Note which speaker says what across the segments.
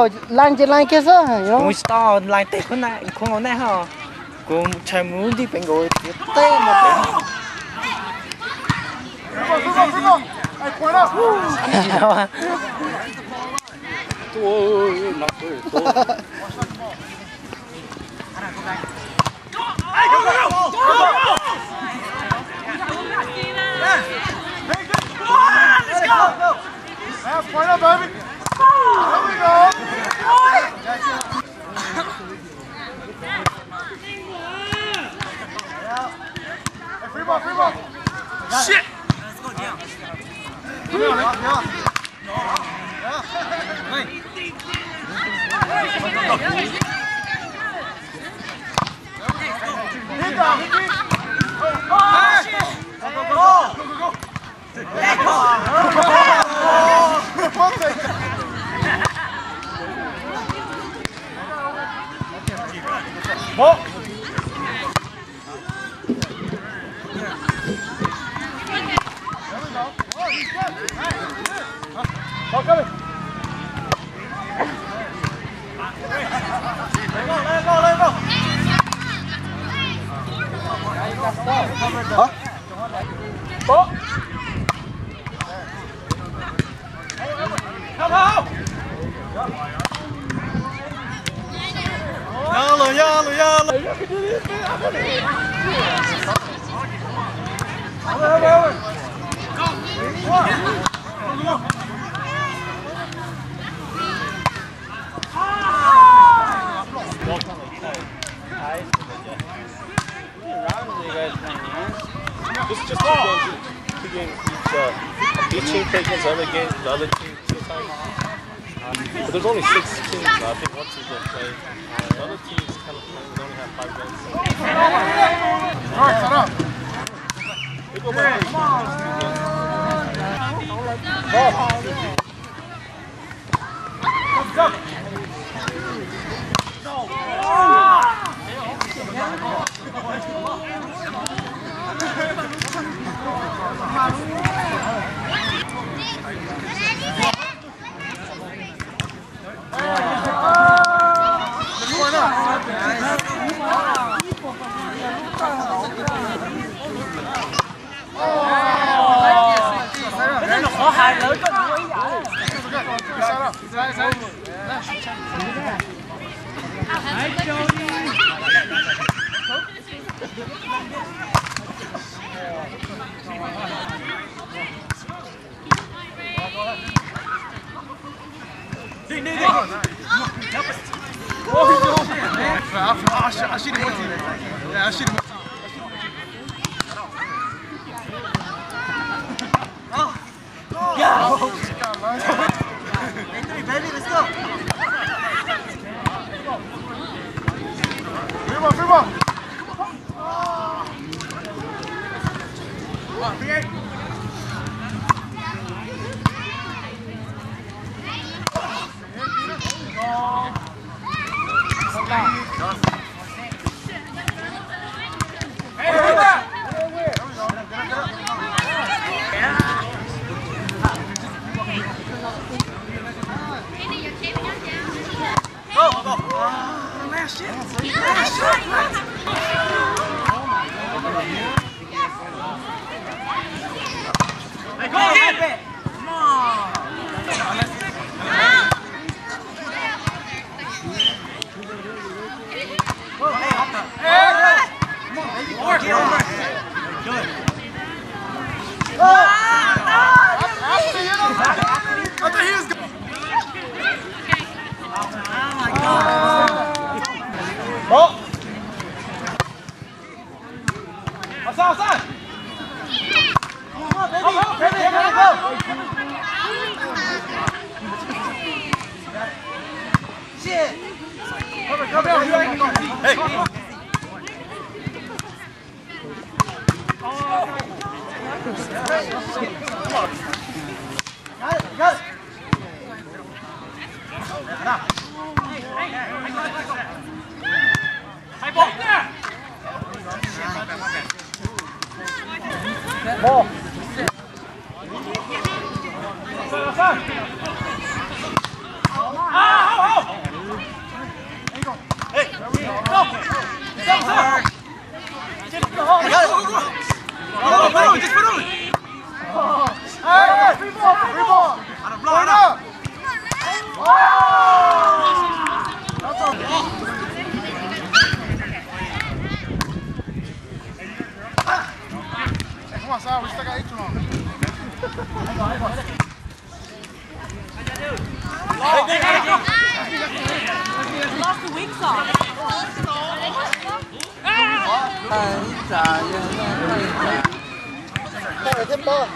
Speaker 1: to lang trên lang kia sao hả?
Speaker 2: Cũng to lang tệ con này không có này hả? Cũng chơi muốn đi bên ngồi tê mà tê.
Speaker 3: Ai quay đó. Ôi nó cười. Hey, go! Let's go! Last point up, baby. There we go. Hey, free ball. Shit! Let's go down. Yeah.
Speaker 4: Just two games each team plays against the other game, the other team 2 times. But there's only 6 teams, so I think one team's going to play. The other teams kind of only have 5 games.
Speaker 3: Alright, shut up.
Speaker 4: They go by
Speaker 3: Come on. Let's go. I should have went to you. Yeah, I should have went to you. Baby, let's go. Free ball. Come on, free 8. Outside! Come on, baby! Shit! Come here! Hey! Got it! High ball! Ball! Outside!
Speaker 1: Phải thêm to.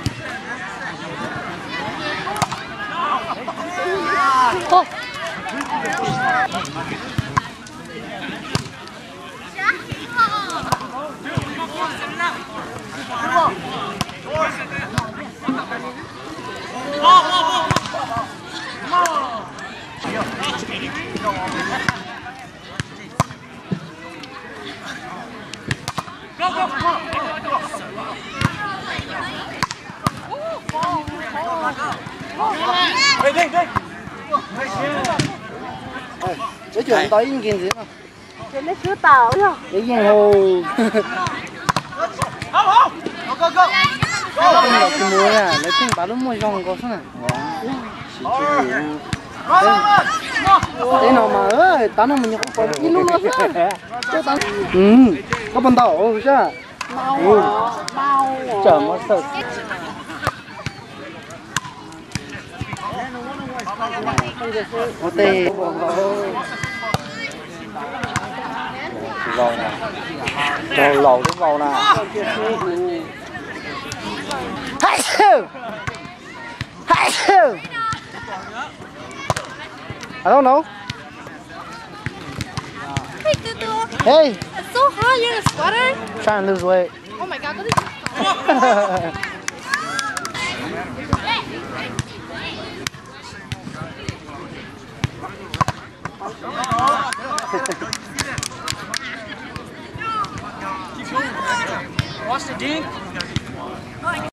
Speaker 1: Ô. Để chuyện tới những kiện gì không?
Speaker 5: Để lấy sữa tàu không?
Speaker 1: Để giang hồ. Không đọc cái mùi à, lấy tiếng bà đúng mùi rong có sao nè. Thế nào mà ơi, tao nó mình nhục còn ít luôn nó sao? Cho tao. Có bàn tàu sao?
Speaker 5: Mau.
Speaker 1: Chờ mà sợ. Ô tê. Lầu nè. Lầu lầu đến vào nè. Hai sư. Hai sư. I don't know.
Speaker 5: Hey, Tutu.
Speaker 1: Hey,
Speaker 5: It's so hot. You're in a sweater.
Speaker 1: trying to lose weight.
Speaker 5: Oh my God, that is.
Speaker 2: Watch the dink.